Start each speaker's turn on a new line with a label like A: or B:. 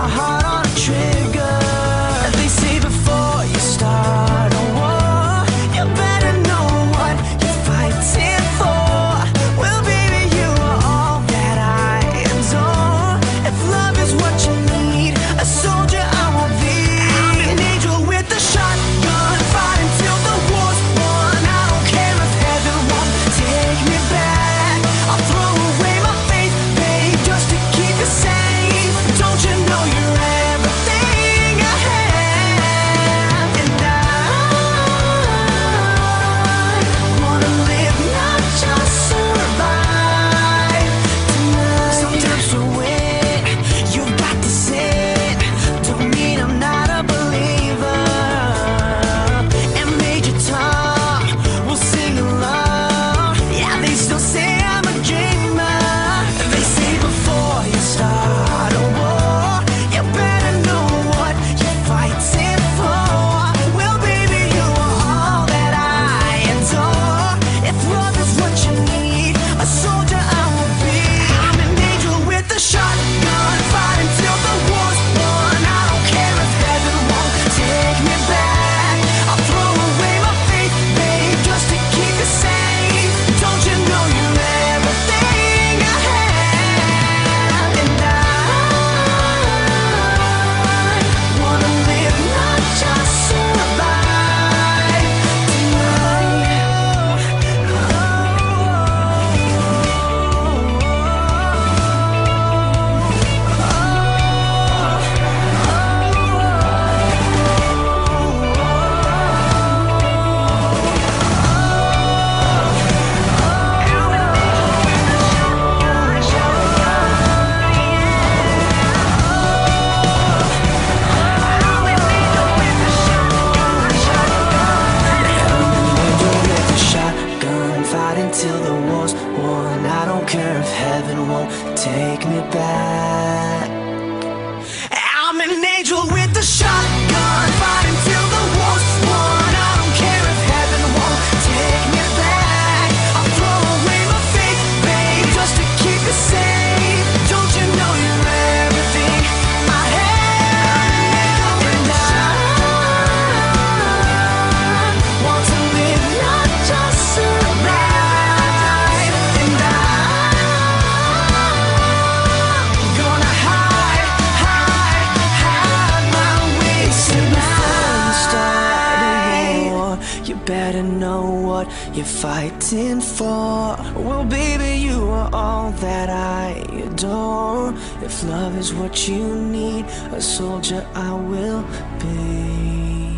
A: my heart on a trigger. They say before you start a war, you better know what you're fighting for. Well, baby, you are all that I adore. If love is what you need, a soldier I will be. I'm an angel with a shotgun, fighting till the war's won. I don't care if heaven won't take me back. I'll throw away my faith, babe, just to keep you safe. Don't you know you're everything I have? And I wanna live, not just survive tonight. Sometimes to win, you've got to sin. Don't mean I'm not a believer. And Major Tom will sing along. Yeah, they still say I'm a dreamer. They say before you start a war, you better know what you're fighting for. Well, baby, you are all that I adore. If love is what you need, a soldier I will be. I'm an angel with a shotgun, fighting till the war's won. I don't care if heaven won't take me back. I'll throw away my faith, babe, just to keep you safe. Don't you know you're everything I have? And I wanna live, not just survive till the war's won. I don't care if heaven won't take me back. I'm an angel with a shotgun, fighting till the war's won. I don't care if heaven won't take me back. I'll throw away my faith, babe, just to keep you safe. Don't you know you're everything I have? And I want to live, not just survive. You better know what you're fighting for. Well, baby, you are all that I adore. If love is what you need, a soldier I will be.